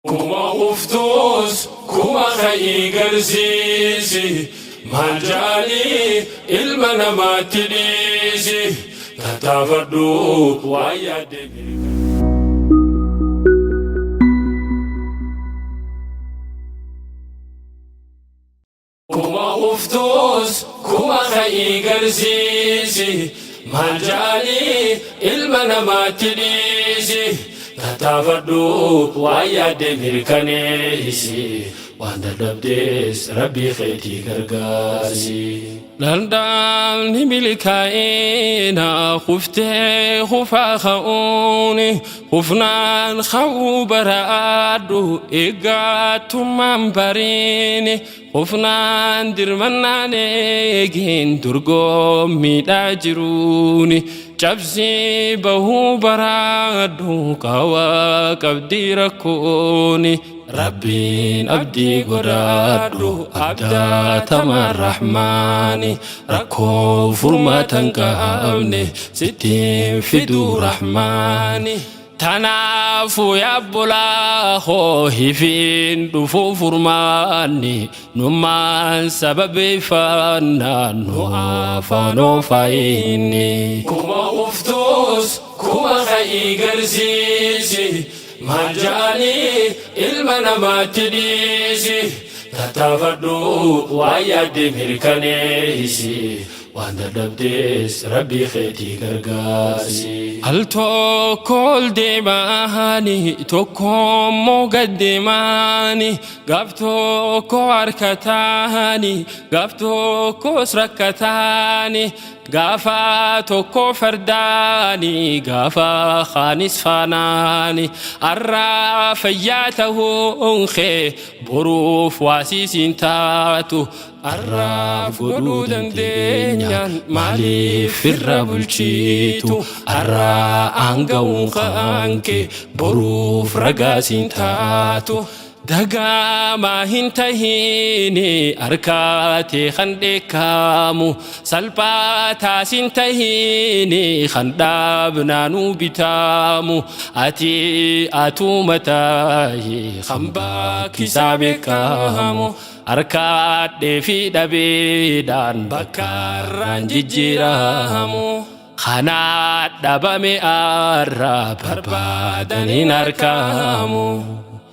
كما أفتوس كما خي قرسيسي ما جالي المنا ما تليسي تتفردو ويا دمي كما أفتوس كما خي قرسيسي ما جالي المنا ما تليسي تتفردو ويا دمي كنيسي وأنا دبدس ربي خيتي غرغاسي لندن نملكاينا خفتي خفا خوني خفنان خو برادو إيغاتو مامبريني خفنان درمناني جين درغو ميداجروني جبسي بهو برادو قوا قبدي ركوني ربين أبدي قرادو أبدا تما الرحمن ركو فرما تنقامني ستين فدو رحماني تنافو يا بلا خوهي فين دفو فرماني نمان سبب فانا نوافانو فايني كما أفتوس كما خي قرسيسي ما جاني المنا ما تديسي تتفردو ويا دمير كنيسي وأنا دبدس ربي خيتي غرغاسي التو كل دماني توكو مقدماني غفتو كو أركتاني غفتو كو سركتاني غافا توكو فرداني غافا خانس فاناني الرافياته أنخي بروف واسيسين تاتو الراف قدودن دينيان مالي في الرابلشيتو الرا أنقون خانكي بروف رقاسين تاتو دغا ما هنتهيني أركاتي خندكامو سلباتا سنتهيني خندابنا نوبتامو أتي أتو متاهي خمباكي سابكامو أركات دي في دبيدان بكاران جيجيرامو خانات دبامي أرى بربادن أركامو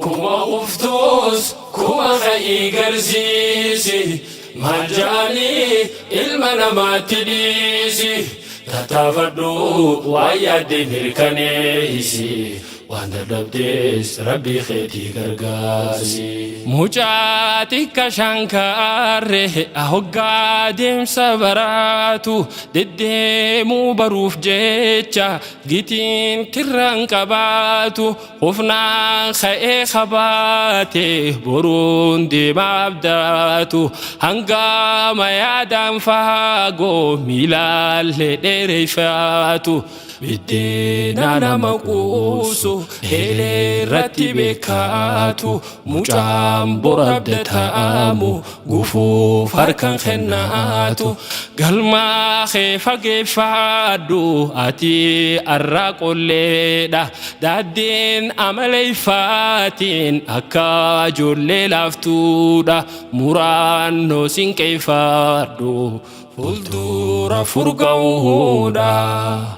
كما أفتوس كما خي قرسيسي ما جاني المنا ما تديسي تتفردو ويا دمير كنيسي وأنا دبدس ربي خيتي غرغاسي موجاتي كشانكاره أهوغا ديم سبراتو دديمو بروف جيتشا جيتين كران كباتو خفنا خي خباتي برون دي مابداتو هنگا ما يادام فاغو ميلال لدريفاتو بدينا نمقوسو هيلي رتبكاتو مجام بربدتامو غفوف هركن خناتو قلما خيفا قفادو أتي أراقو ليدا دادين عملي فاتين أكا جولي لافتودا مرانو سين كيفادو فلدورا فرقودا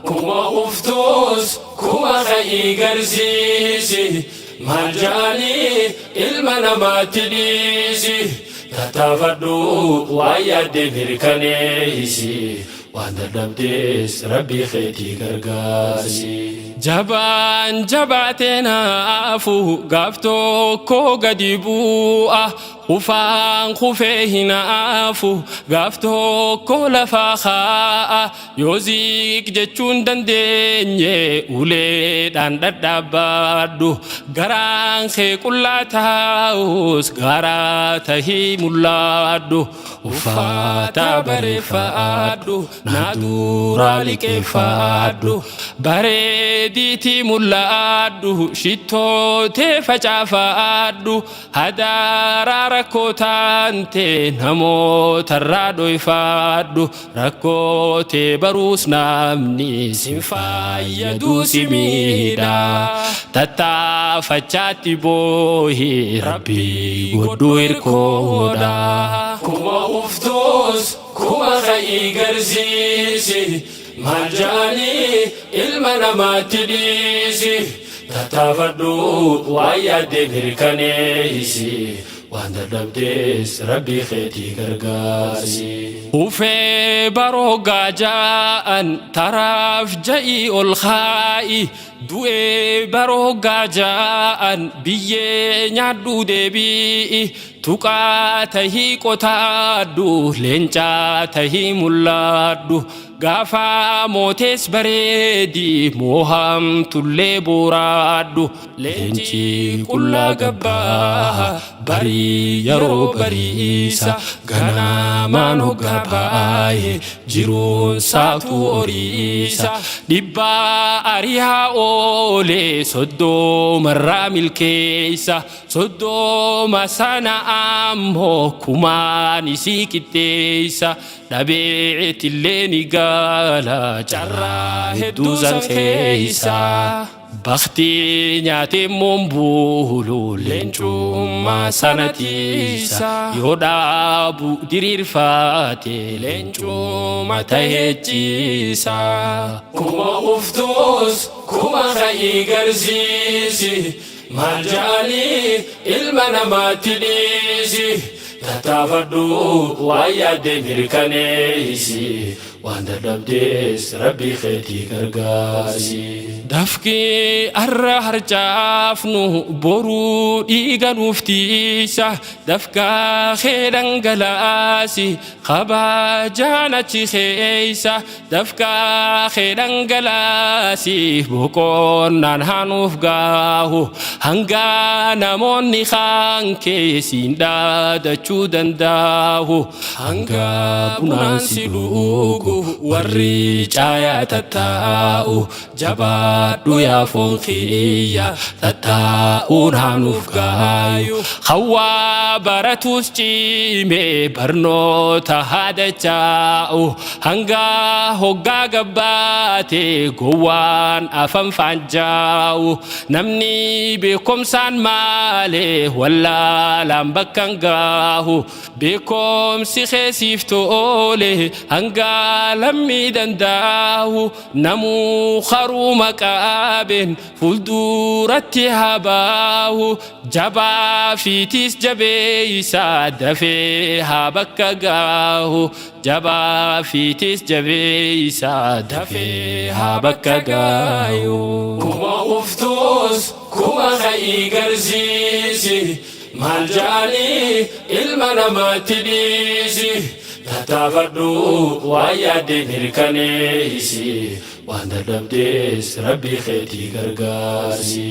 كما أفتوس كما خي قرسيسي ما جاني المنا ما تديسي تتفردو ويا دمير كنيسي وأنا دبدس ربي خيتي غرغاسي جبان جباتنا أفو غفتو كو غديبوآ خفان خفيهنا أفو غفتو كو لفاخاء يوزيك جتشون دنديني أولي دان دادابادو غران خي كلا تاوس غارا تهي مولادو وفاتا برفادو نادورا لكفادو بريديتي مولادو شتو تفجافادو هدارا rakkootante namoota irraa dhoyfaadhu rakkootee baruus namni sin fayyadu si miidha tattaafachaatti boohi rabbii godhuu hirkooda kuma uftuus kuma ka'ii garsiisi maal jaanii ilma namaatti dhiisi tattaafadhu waan yaadde mirkaneessi waan dadhabdees rabbii keetii gargaarsi ufee baroogaa ja'an taraaf ja'ii ol kaa'i du'ee baroogaa ja'an biyyee nyaadhu deebi'i tuqaa tahii qotaadhu leencaa tahii mul'aadhu gaafa mootees bareedi moohamtullee boraadhu leenci qullaa gabbaa barii yeroo bariisa ganamaan hoggaa baay'ee jiruun saatu oriisa dhibbaa ariyaa oolee soddomarraa milkeessa soddoma sana ammoo kumaan isii qixxeessa dhabeetillee ni gaala carraa hedduu san keessa baktii nyaatee moombuulu leencummaa sanatiisa yoo dhaabu diriirfaate leencummaa taheechiisa kuma uftuus kuma ka'ii garsiisi maal jaanii ilma namaatti dhiisi tattaafadhu waan yaadde mirkaneessi waan dadhabdees rabbii keetii gargaarsi dafqii arra harcaafnu boruu dhiiga nuuf tiisa dafqaa kee dhangalaasi kabajaan achi keeysa dafqaa kee dhangalaasi boqonnaan hanuuf gaahu hanga namoonni kaan keessiin dhaadachuu danda'u hanga bunaan si dhugu warri caayaa tattaa'u jabaadhu yaa foon kiyya tattaa'uun hanuuf gaayu hawaa baratus ciimee barnoota haadacha'u hanga hoggaa gabbaate gowwaan afan faanjaa'u namni beekomsaan maalee wallaalaan bakkan gaahu beekomsi keessiif toole hanga lammii danda'u namuu haruu maqaabeen fulduratti habaahu jabaa fiitis jabeeysa dafee haa bakka gaahu jabaa fiitis jabeeysa dafee haa bakka gaayu kuma uftuus kuma ka'ii garsiisi maal jaanii ilma namaatti dhiisi tattaafadhu waan yaadde mirkaneessi waan dadhabdees rabbii keetii gargaarsi